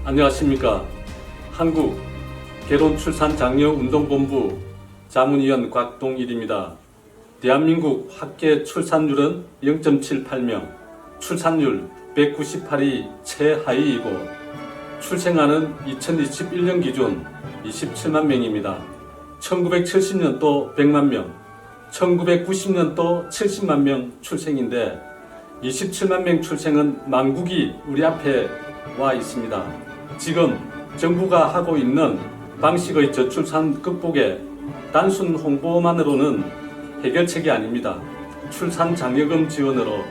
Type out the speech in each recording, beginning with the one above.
안녕하십니까. 한국 결혼출산장려운동본부 자문위원 곽동일입니다. 대한민국 합계 출산율은 0.78명, 출산율 198위 최하위이고 출생아는 2021년 기준 27만 명입니다. 1970년도 100만 명, 1990년도 70만 명 출생인데 27만 명 출생은 만국이 우리 앞에 와 있습니다. 지금 정부가 하고 있는 방식의 저출산 극복에 단순 홍보만으로는 해결책이 아닙니다. 출산 장려금 지원으로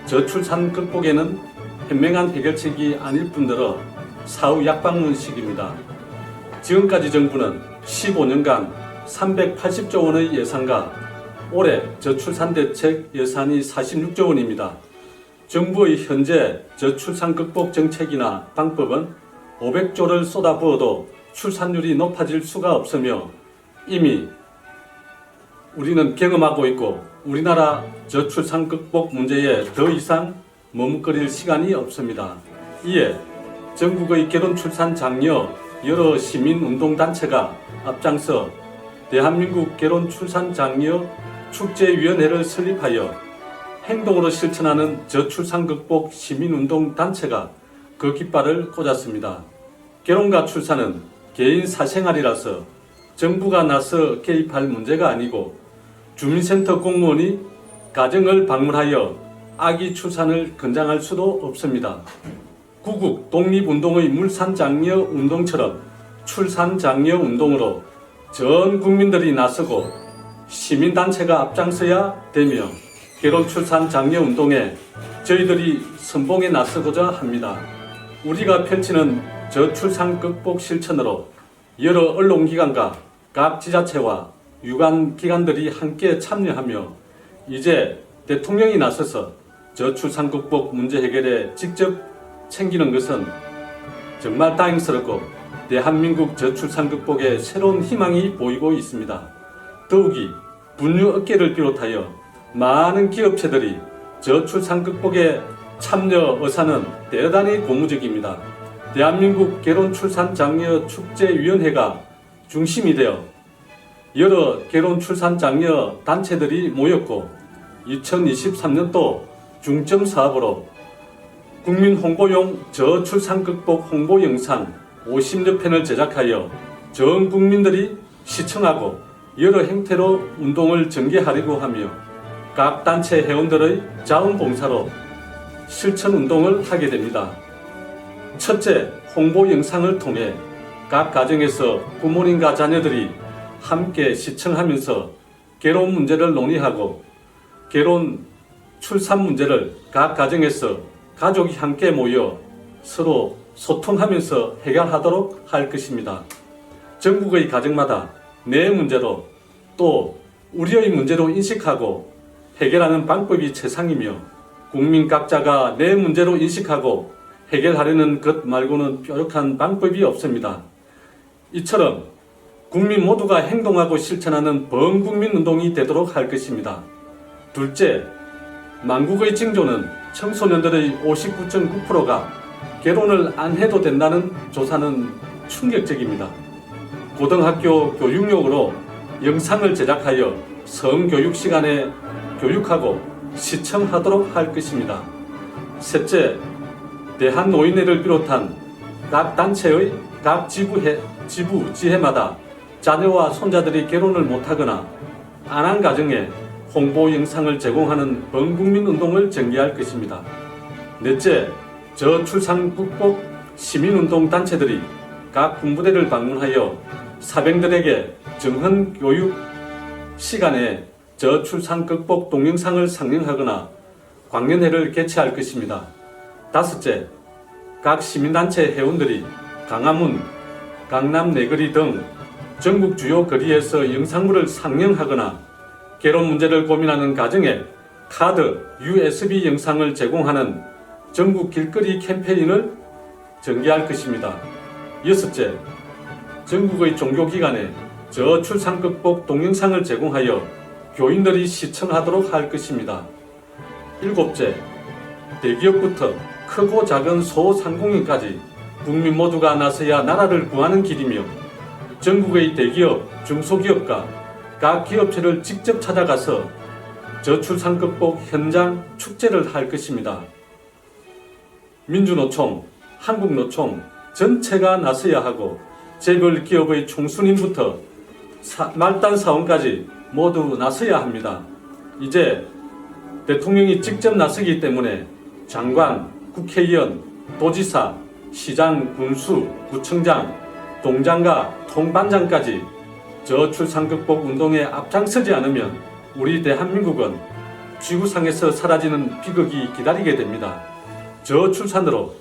저출산 극복에는 현명한 해결책이 아닐 뿐더러 사후 약방문식입니다. 지금까지 정부는 15년간 380조 원의 예산과 올해 저출산 대책 예산이 46조 원입니다. 정부의 현재 저출산 극복 정책이나 방법은 500조를 쏟아부어도 출산율이 높아질 수가 없으며 이미 우리는 경험하고 있고 우리나라 저출산 극복 문제에 더 이상 머뭇거릴 시간이 없습니다. 이에 전국의 결혼출산 장려 여러 시민운동단체가 앞장서 대한민국 결혼출산 장려 축제위원회를 설립하여 행동으로 실천하는 저출산 극복 시민운동단체가 그 깃발을 꽂았습니다. 결혼과 출산은 개인 사생활이라서 정부가 나서 개입할 문제가 아니고 주민센터 공무원이 가정을 방문하여 아기 출산을 권장할 수도 없습니다. 구국 독립운동의 물산장려 운동처럼 출산장려 운동으로 전 국민들이 나서고 시민단체가 앞장서야 되며 결혼출산 장려 운동에 저희들이 선봉에 나서고자 합니다. 우리가 펼치는 저출산 극복 실천으로 여러 언론기관과 각 지자체와 유관기관들이 함께 참여하며 이제 대통령이 나서서 저출산 극복 문제 해결에 직접 챙기는 것은 정말 다행스럽고 대한민국 저출산 극복에 새로운 희망이 보이고 있습니다. 더욱이 분유 업계를 비롯하여 많은 기업체들이 저출산 극복에 참여 의사는 대단히 고무적입니다. 대한민국 결혼출산장려 축제위원회가 중심이 되어 여러 결혼출산장려 단체들이 모였고 2023년도 중점사업으로 국민 홍보용 저출산 극복 홍보 영상 50여 편을 제작하여 전 국민들이 시청하고 여러 형태로 운동을 전개하려고 하며 각 단체 회원들의 자원봉사로 실천운동을 하게 됩니다. 첫째, 홍보 영상을 통해 각 가정에서 부모님과 자녀들이 함께 시청하면서 결혼 문제를 논의하고 결혼, 출산 문제를 각 가정에서 가족이 함께 모여 서로 소통하면서 해결하도록 할 것입니다. 전국의 가정마다 내 문제로 또 우리의 문제로 인식하고 해결하는 방법이 최상이며 국민 각자가 내 문제로 인식하고 해결하려는 것 말고는 뾰족한 방법이 없습니다. 이처럼 국민 모두가 행동하고 실천하는 범국민운동이 되도록 할 것입니다. 둘째, 만국의 징조는 청소년들의 59.9%가 결혼을 안 해도 된다는 조사는 충격적입니다. 고등학교 교육용으로 영상을 제작하여 성교육 시간에 교육하고 시청하도록 할 것입니다. 셋째, 대한노인회를 비롯한 각 단체의 각 지부지회마다 자녀와 손자들이 결혼을 못하거나 안 한 가정에 홍보 영상을 제공하는 범국민운동을 전개할 것입니다. 넷째, 저출산 극복 시민운동 단체들이 각 군부대를 방문하여 사병들에게 정헌 교육 시간에 저출산 극복 동영상을 상영하거나 광년회를 개최할 것입니다. 다섯째, 각 시민단체 회원들이 강화문, 강남 내거리 등 전국 주요 거리에서 영상물을 상영하거나 결혼 문제를 고민하는 가정에 카드, USB 영상을 제공하는 전국 길거리 캠페인을 전개할 것입니다. 여섯째, 전국의 종교기관에 저출산 극복 동영상을 제공하여 교인들이 시청하도록 할 것입니다. 일곱째, 대기업부터 크고 작은 소상공인까지 국민 모두가 나서야 나라를 구하는 길이며 전국의 대기업, 중소기업과 각 기업체를 직접 찾아가서 저출산 극복 현장 축제를 할 것입니다. 민주노총, 한국노총 전체가 나서야 하고 재벌 기업의 총수님부터 말단 사원까지 모두 나서야 합니다. 이제 대통령이 직접 나서기 때문에 장관, 국회의원, 도지사, 시장, 군수, 구청장, 동장과 통반장까지 저출산 극복 운동에 앞장서지 않으면 우리 대한민국은 지구상에서 사라지는 비극이 기다리게 됩니다. 저출산으로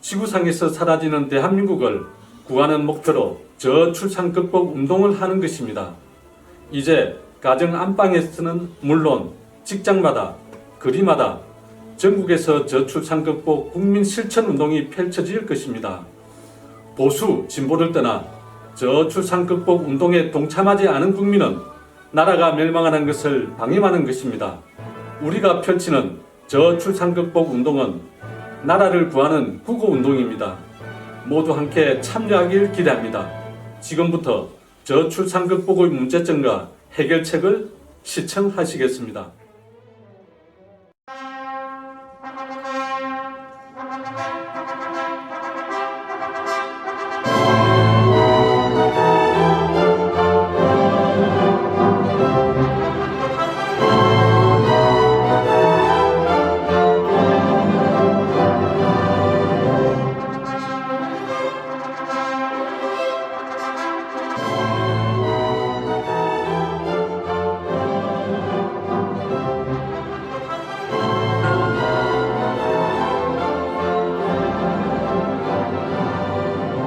지구상에서 사라지는 대한민국을 구하는 목표로 저출산 극복 운동을 하는 것입니다. 이제 가정 안방에서는 물론 직장마다, 거리마다 전국에서 저출산 극복 국민 실천 운동이 펼쳐질 것입니다. 보수, 진보를 떠나 저출산 극복 운동에 동참하지 않은 국민은 나라가 멸망하는 것을 방임하는 것입니다. 우리가 펼치는 저출산 극복 운동은 나라를 구하는 구호운동입니다. 모두 함께 참여하길 기대합니다. 지금부터 저출산 극복의 문제점과 해결책을 시청하시겠습니다.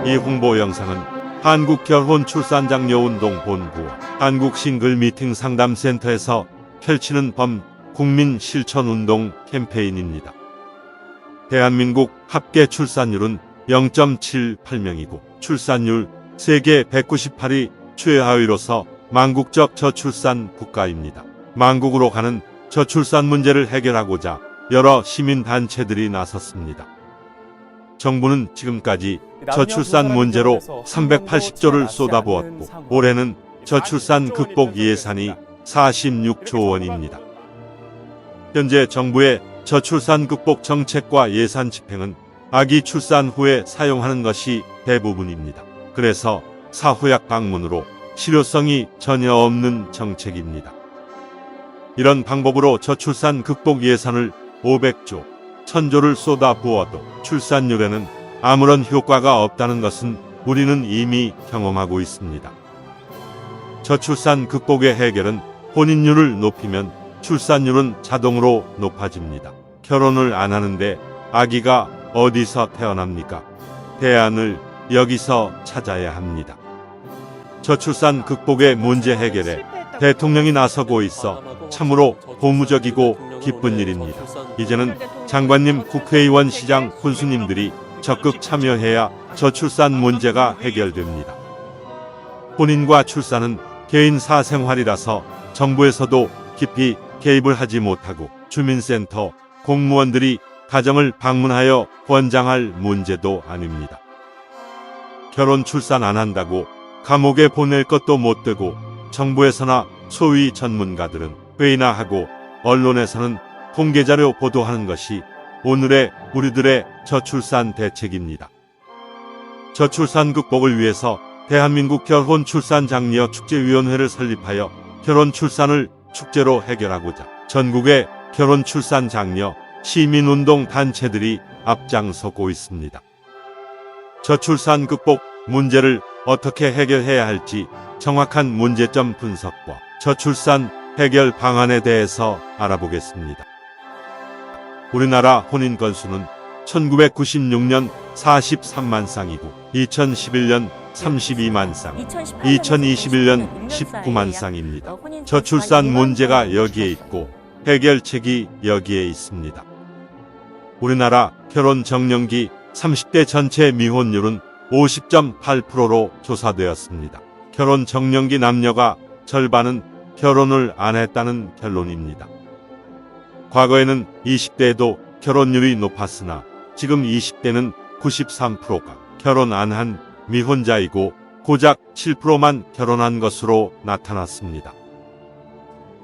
이 홍보 영상은 한국결혼출산장려운동본부 한국싱글미팅 상담센터에서 펼치는 국민 실천운동 캠페인입니다. 대한민국 합계 출산율은 0.78명이고 출산율 세계 198위 최하위로서 망국적 저출산 국가입니다. 망국으로 가는 저출산 문제를 해결하고자 여러 시민단체들이 나섰습니다. 정부는 지금까지 저출산 문제로 380조를 쏟아부었고 올해는 저출산 극복 예산이 46조 원입니다. 현재 정부의 저출산 극복 정책과 예산 집행은 아기 출산 후에 사용하는 것이 대부분입니다. 그래서 사후약 방문으로 실효성이 전혀 없는 정책입니다. 이런 방법으로 저출산 극복 예산을 500조, 1000조를 쏟아부어도 출산율에는 아무런 효과가 없다는 것은 우리는 이미 경험하고 있습니다. 저출산 극복의 해결은 혼인율을 높이면 출산율은 자동으로 높아집니다. 결혼을 안 하는데 아기가 어디서 태어납니까? 대안을 여기서 찾아야 합니다. 저출산 극복의 문제 해결에 대통령이 나서고 있어 참으로 고무적이고 기쁜 일입니다. 이제는 장관님, 국회의원, 시장, 군수님들이 적극 참여해야 저출산 문제가 해결됩니다. 혼인과 출산은 개인 사생활이라서 정부에서도 깊이 개입을 하지 못하고 주민센터, 공무원들이 가정을 방문하여 권장할 문제도 아닙니다. 결혼 출산 안 한다고 감옥에 보낼 것도 못 되고 정부에서나 소위 전문가들은 회의나 하고 언론에서는 공개자료 보도하는 것이 오늘의 우리들의 저출산 대책입니다. 저출산 극복을 위해서 대한민국 결혼출산장려축제위원회를 설립하여 결혼출산을 축제로 해결하고자 전국의 결혼출산장려 시민운동 단체들이 앞장서고 있습니다. 저출산 극복 문제를 어떻게 해결해야 할지 정확한 문제점 분석과 저출산 해결 방안에 대해서 알아보겠습니다. 우리나라 혼인 건수는 1996년 43만 쌍이고 2011년 32만 쌍, 2021년 19만 쌍입니다. 저출산 문제가 여기에 있고 해결책이 여기에 있습니다. 우리나라 결혼 정년기 30대 전체 미혼율은 50.8%로 조사되었습니다. 결혼 정년기 남녀가 절반은 결혼을 안 했다는 결론입니다. 과거에는 20대에도 결혼율이 높았으나 지금 20대는 93%가, 결혼 안 한 미혼자이고 고작 7%만 결혼한 것으로 나타났습니다.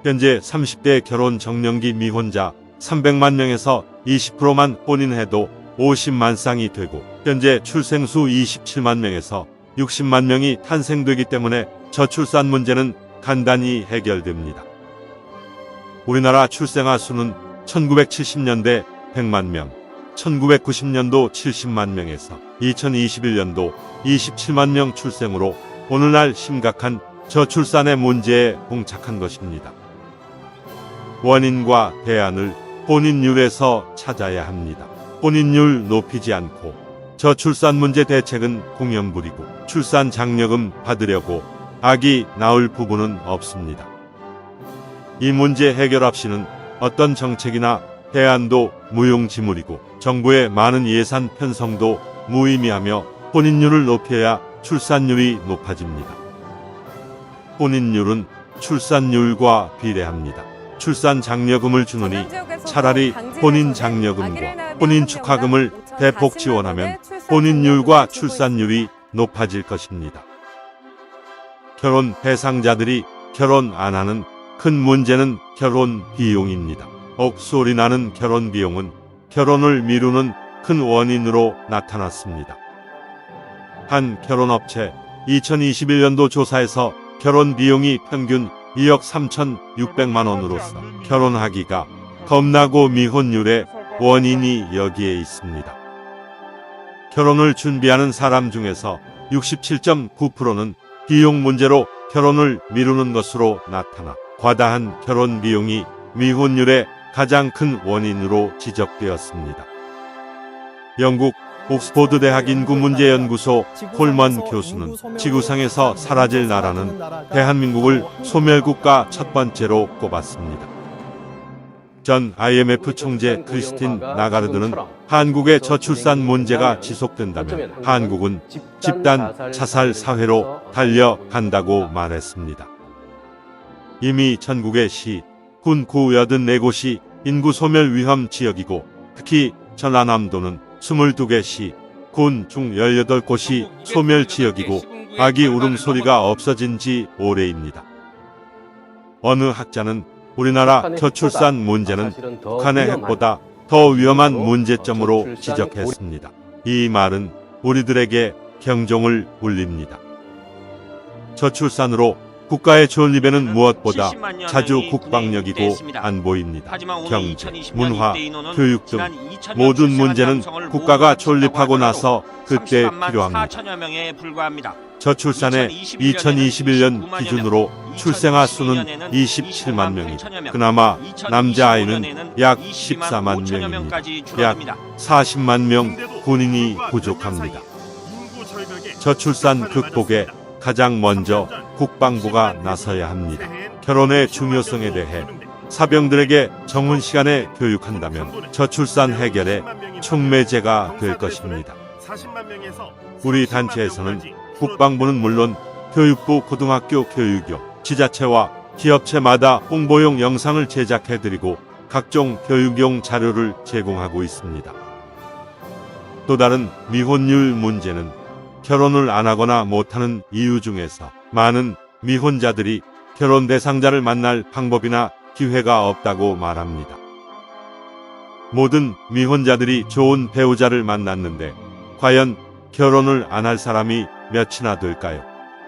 현재 30대 결혼 정년기 미혼자 300만 명에서 20%만 혼인해도 50만 쌍이 되고 현재 출생수 27만 명에서 60만 명이 탄생되기 때문에 저출산 문제는 간단히 해결됩니다. 우리나라 출생아 수는 1970년대 100만 명, 1990년도 70만 명에서 2021년도 27만 명 출생으로 오늘날 심각한 저출산의 문제에 봉착한 것입니다. 원인과 대안을 혼인율에서 찾아야 합니다. 혼인율 높이지 않고 저출산 문제 대책은 공연부리고 출산 장려금 받으려고 아기 낳을 부부는 없습니다. 이 문제 해결 없이는 어떤 정책이나 대안도 무용지물이고 정부의 많은 예산 편성도 무의미하며 혼인율을 높여야 출산율이 높아집니다. 혼인율은 출산율과 비례합니다. 출산 장려금을 주느니 차라리 혼인 장려금과 혼인 축하금을 대폭 지원하면 혼인율과 출산율이 높아질 것입니다. 결혼 대상자들이 결혼 안 하는 큰 문제는 결혼 비용입니다. 억소리 나는 결혼 비용은 결혼을 미루는 큰 원인으로 나타났습니다. 한 결혼업체 2021년도 조사에서 결혼 비용이 평균 2억 3,600만 원으로서 결혼하기가 겁나고 미혼율의 원인이 여기에 있습니다. 결혼을 준비하는 사람 중에서 67.9%는 비용 문제로 결혼을 미루는 것으로 나타나 과다한 결혼 비용이 미혼율의 가장 큰 원인으로 지적되었습니다. 영국 옥스퍼드 대학 인구문제연구소 콜먼 교수는 지구상에서 사라질 나라는 대한민국을 소멸국가 첫 번째로 꼽았습니다. 전 IMF 총재 크리스틴 나가르드는 한국의 저출산 문제가 지속된다면 한국은 집단 자살 사회로 달려간다고 말했습니다. 이미 전국의 시, 군, 구 84곳이 인구 소멸 위험 지역이고 특히 전라남도는 22개 시, 군 중 18곳이 소멸 지역이고 아기 울음소리가 없어진 지 오래입니다. 어느 학자는 우리나라 저출산 문제는 북한의 핵보다 더 위험한 문제점으로 지적했습니다. 이 말은 우리들에게 경종을 울립니다. 저출산으로 국가의 존립에는 무엇보다 자주 국방력이고 안보입니다. 경제, 문화, 교육 등 모든 문제는 국가가 존립하고 나서 그때 필요합니다. 저출산의 2021년 기준으로 출생아 수는 27만 명이고 그나마 남자아이는 약 14만 명입니다. 약 40만 명 군인이 부족합니다. 저출산 극복에 가장 먼저 국방부가 나서야 합니다. 결혼의 중요성에 대해 사병들에게 정훈 시간에 교육한다면 저출산 해결의 촉매제가 될 것입니다. 우리 단체에서는 국방부는 물론 교육부, 고등학교 교육교, 지자체와 기업체마다 홍보용 영상을 제작해드리고 각종 교육용 자료를 제공하고 있습니다. 또 다른 미혼율 문제는 결혼을 안 하거나 못하는 이유 중에서 많은 미혼자들이 결혼 대상자를 만날 방법이나 기회가 없다고 말합니다. 모든 미혼자들이 좋은 배우자를 만났는데 과연 결혼을 안 할 사람이 몇이나 될까요?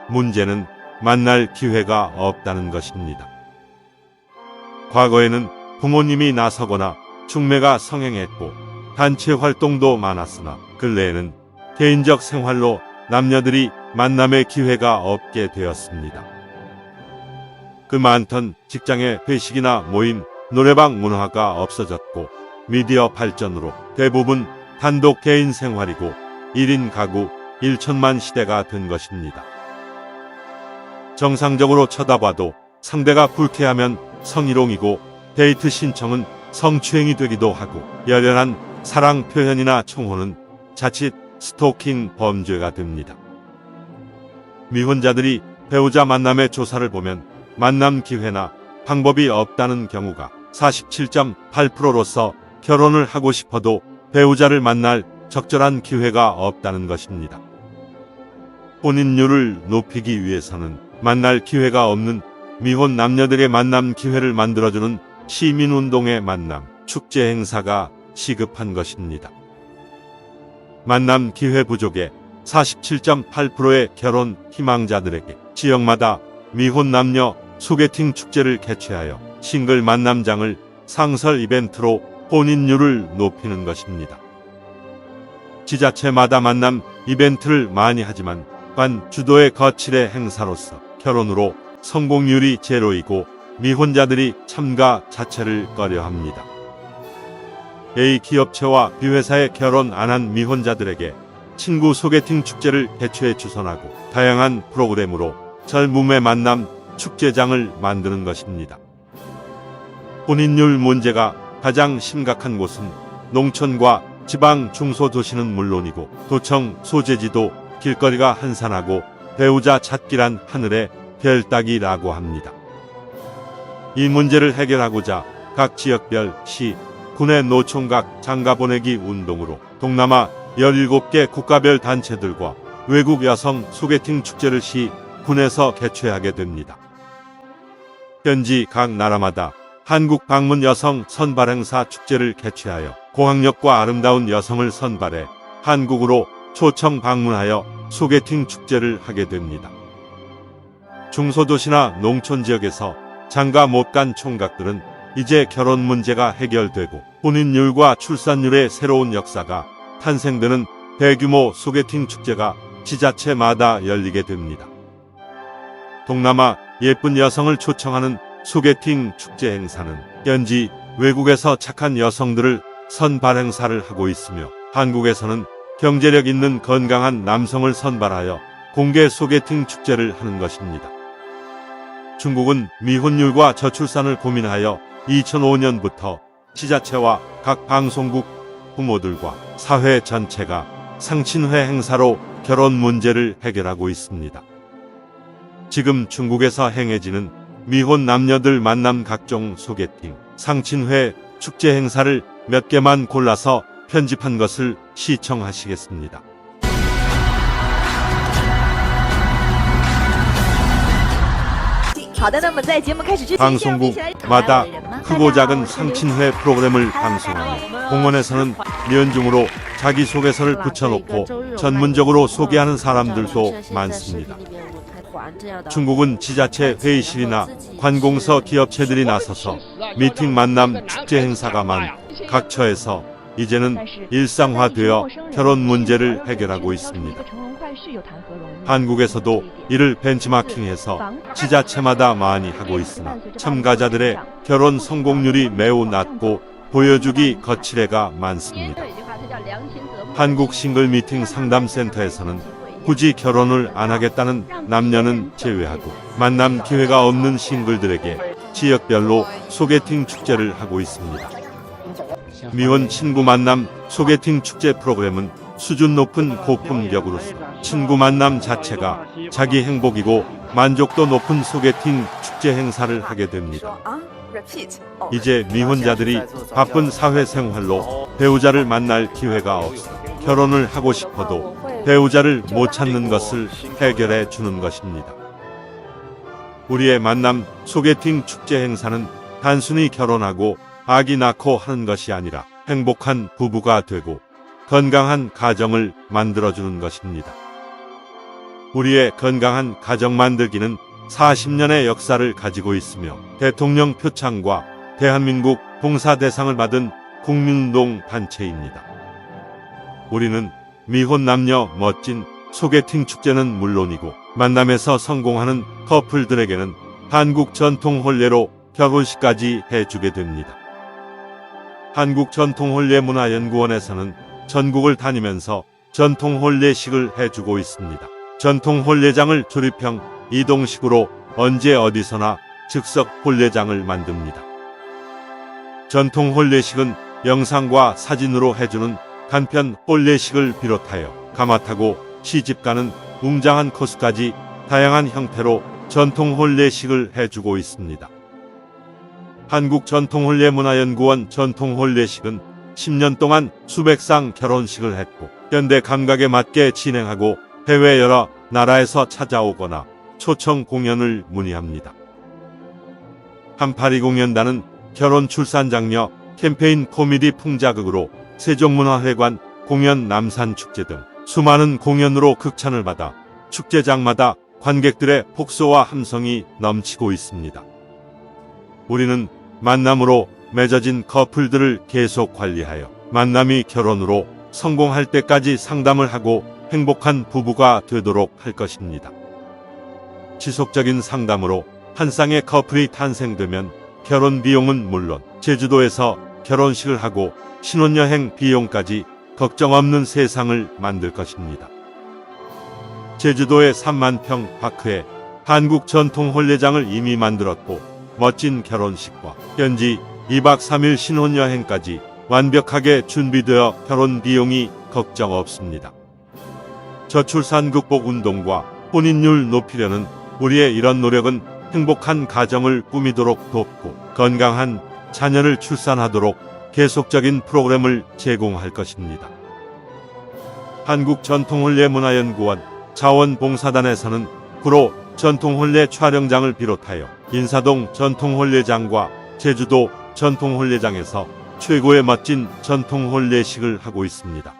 문제는 만날 기회가 없다는 것입니다. 과거에는 부모님이 나서거나 중매가 성행했고 단체 활동도 많았으나 근래에는 개인적 생활로 남녀들이 만남의 기회가 없게 되었습니다. 그 많던 직장의 회식이나 모임, 노래방 문화가 없어졌고 미디어 발전으로 대부분 단독 개인 생활이고 1인 가구 1천만 시대가 된 것입니다. 정상적으로 쳐다봐도 상대가 불쾌하면 성희롱이고 데이트 신청은 성추행이 되기도 하고 열렬한 사랑 표현이나 청혼은 자칫 스토킹 범죄가 됩니다. 미혼자들이 배우자 만남의 조사를 보면 만남 기회나 방법이 없다는 경우가 47.8%로서 결혼을 하고 싶어도 배우자를 만날 적절한 기회가 없다는 것입니다. 혼인율을 높이기 위해서는 만날 기회가 없는 미혼 남녀들의 만남 기회를 만들어주는 시민운동의 만남, 축제 행사가 시급한 것입니다. 만남 기회 부족의 47.8%의 결혼 희망자들에게 지역마다 미혼 남녀 소개팅 축제를 개최하여 싱글 만남장을 상설 이벤트로 혼인율을 높이는 것입니다. 지자체마다 만남 이벤트를 많이 하지만 관 주도의 거칠의 행사로서 결혼으로 성공률이 제로이고 미혼자들이 참가 자체를 꺼려합니다. A 기업체와 B회사에 결혼 안 한 미혼자들에게 친구 소개팅 축제를 개최해 주선하고 다양한 프로그램으로 젊음의 만남 축제장을 만드는 것입니다. 혼인율 문제가 가장 심각한 곳은 농촌과 지방 중소도시는 물론이고 도청 소재지도 길거리가 한산하고 배우자 찾기란 하늘의 별 따기라고 합니다. 이 문제를 해결하고자 각 지역별 시, 군의 노총각 장가보내기 운동으로 동남아 17개 국가별 단체들과 외국 여성 소개팅 축제를 시, 군에서 개최하게 됩니다. 현지 각 나라마다 한국 방문 여성 선발 행사 축제를 개최하여 고학력과 아름다운 여성을 선발해 한국으로 초청 방문하여 소개팅 축제를 하게 됩니다. 중소도시나 농촌 지역에서 장가 못 간 총각들은 이제 결혼 문제가 해결되고 혼인율과 출산율의 새로운 역사가 탄생되는 대규모 소개팅 축제가 지자체마다 열리게 됩니다. 동남아 예쁜 여성을 초청하는 소개팅 축제 행사는 현지 외국에서 착한 여성들을 선발 행사를 하고 있으며 한국에서는 경제력 있는 건강한 남성을 선발하여 공개 소개팅 축제를 하는 것입니다. 중국은 미혼율과 저출산을 고민하여 2005년부터 지자체와 각 방송국 부모들과 사회 전체가 상친회 행사로 결혼 문제를 해결하고 있습니다. 지금 중국에서 행해지는 미혼 남녀들 만남 각종 소개팅, 상친회, 축제 행사를 몇 개만 골라서 편집한 것을 시청하시겠습니다. 방송국마다 크고 작은 상친회 프로그램을 방송하며 공원에서는 면중으로 자기소개서를 붙여놓고 전문적으로 소개하는 사람들도 많습니다. 중국은 지자체 회의실이나 관공서 기업체들이 나서서 미팅 만남 축제 행사가 많은 각 처에서 이제는 일상화되어 결혼 문제를 해결하고 있습니다. 한국에서도 이를 벤치마킹해서 지자체마다 많이 하고 있으나 참가자들의 결혼 성공률이 매우 낮고 보여주기 거칠애가 많습니다. 한국 싱글 미팅 상담센터에서는 굳이 결혼을 안 하겠다는 남녀는 제외하고 만남 기회가 없는 싱글들에게 지역별로 소개팅 축제를 하고 있습니다. 미혼 친구 만남 소개팅 축제 프로그램은 수준 높은 고품격으로서 친구 만남 자체가 자기 행복이고 만족도 높은 소개팅 축제 행사를 하게 됩니다. 이제 미혼자들이 바쁜 사회생활로 배우자를 만날 기회가 없어 결혼을 하고 싶어도 배우자를 못 찾는 것을 해결해 주는 것입니다. 우리의 만남 소개팅 축제 행사는 단순히 결혼하고 아기 낳고 하는 것이 아니라 행복한 부부가 되고 건강한 가정을 만들어주는 것입니다. 우리의 건강한 가정 만들기는 40년의 역사를 가지고 있으며 대통령 표창과 대한민국 봉사대상을 받은 국민운동 단체입니다. 우리는 미혼 남녀 멋진 소개팅 축제는 물론이고 만남에서 성공하는 커플들에게는 한국 전통 혼례로 결혼식까지 해주게 됩니다. 한국전통혼례문화연구원에서는 전국을 다니면서 전통혼례식을 해주고 있습니다. 전통혼례장을 조립형 이동식으로 언제 어디서나 즉석 혼례장을 만듭니다. 전통혼례식은 영상과 사진으로 해주는 간편 혼례식을 비롯하여 가마타고 시집가는 웅장한 코스까지 다양한 형태로 전통혼례식을 해주고 있습니다. 한국전통혼례문화연구원 전통혼례식은 10년 동안 수백 상 결혼식을 했고 현대 감각에 맞게 진행하고 해외 여러 나라에서 찾아오거나 초청 공연을 문의합니다. 1820년단은 결혼 출산 장려 캠페인 코미디 풍자극으로 세종문화회관 공연 남산축제 등 수많은 공연으로 극찬을 받아 축제장마다 관객들의 폭소와 함성이 넘치고 있습니다. 우리는 만남으로 맺어진 커플들을 계속 관리하여 만남이 결혼으로 성공할 때까지 상담을 하고 행복한 부부가 되도록 할 것입니다. 지속적인 상담으로 한 쌍의 커플이 탄생되면 결혼 비용은 물론 제주도에서 결혼식을 하고 신혼여행 비용까지 걱정 없는 세상을 만들 것입니다. 제주도의 3만 평 파크에 한국 전통 혼례장을 이미 만들었고 멋진 결혼식과 현지 2박 3일 신혼여행까지 완벽하게 준비되어 결혼 비용이 걱정 없습니다. 저출산 극복 운동과 혼인율 높이려는 우리의 이런 노력은 행복한 가정을 꾸미도록 돕고 건강한 자녀를 출산하도록 계속적인 프로그램을 제공할 것입니다. 한국전통혼례문화연구원 자원봉사단에서는 구로 전통혼례 촬영장을 비롯하여 인사동 전통혼례장과 제주도 전통혼례장에서 최고의 멋진 전통혼례식을 하고 있습니다.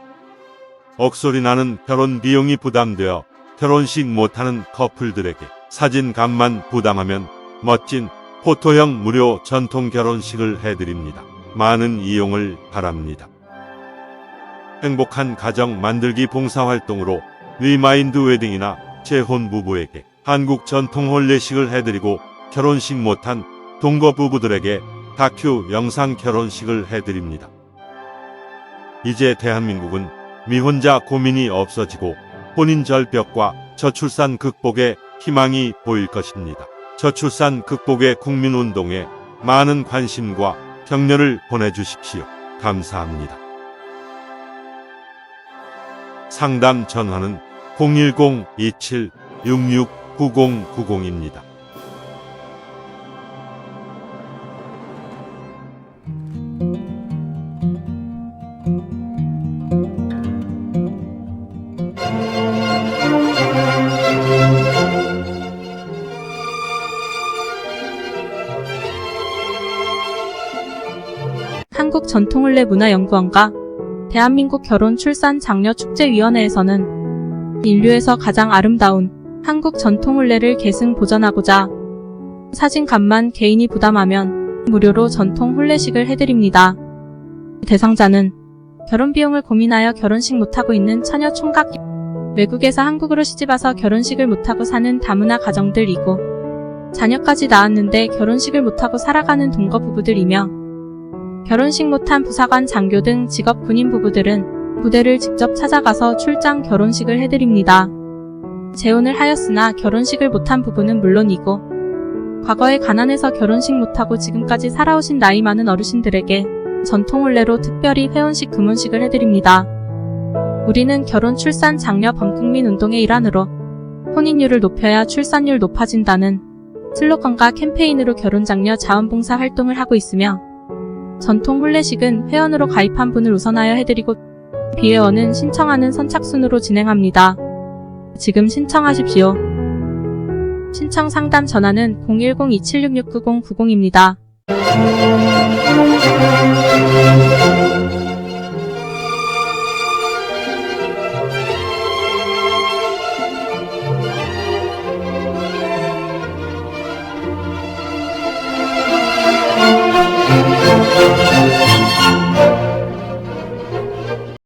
억소리 나는 결혼 비용이 부담되어 결혼식 못하는 커플들에게 사진값만 부담하면 멋진 포토형 무료 전통 결혼식을 해드립니다. 많은 이용을 바랍니다. 행복한 가정 만들기 봉사활동으로 리마인드 웨딩이나 재혼 부부에게 한국 전통 혼례식을 해드리고 결혼식 못한 동거 부부들에게 다큐 영상 결혼식을 해드립니다. 이제 대한민국은 미혼자 고민이 없어지고 혼인 절벽과 저출산 극복에 희망이 보일 것입니다. 저출산 극복의 국민운동에 많은 관심과 격려를 보내주십시오. 감사합니다. 상담 전화는 010-2766-9090입니다. 한국전통혼례문화연구원과 대한민국 결혼출산장려축제위원회에서는 인류에서 가장 아름다운 한국전통혼례를 계승 보전하고자 사진값만 개인이 부담하면 무료로 전통혼례식을 해드립니다. 대상자는 결혼비용을 고민하여 결혼식 못하고 있는 처녀 총각, 외국에서 한국으로 시집와서 결혼식을 못하고 사는 다문화 가정들이고 자녀까지 낳았는데 결혼식을 못하고 살아가는 동거 부부들이며 결혼식 못한 부사관, 장교 등 직업 군인 부부들은 부대를 직접 찾아가서 출장 결혼식을 해드립니다. 재혼을 하였으나 결혼식을 못한 부부는 물론이고 과거에 가난해서 결혼식 못하고 지금까지 살아오신 나이 많은 어르신들에게 전통혼례로 특별히 회혼식, 금혼식을 해드립니다. 우리는 결혼 출산 장려 범국민 운동의 일환으로 혼인율을 높여야 출산율 높아진다는 슬로건과 캠페인으로 결혼장려 자원봉사 활동을 하고 있으며 전통 혼례식은 회원으로 가입한 분을 우선하여 해드리고 비회원은 신청하는 선착순으로 진행합니다. 지금 신청하십시오. 신청 상담 전화는 010-2766-9090입니다.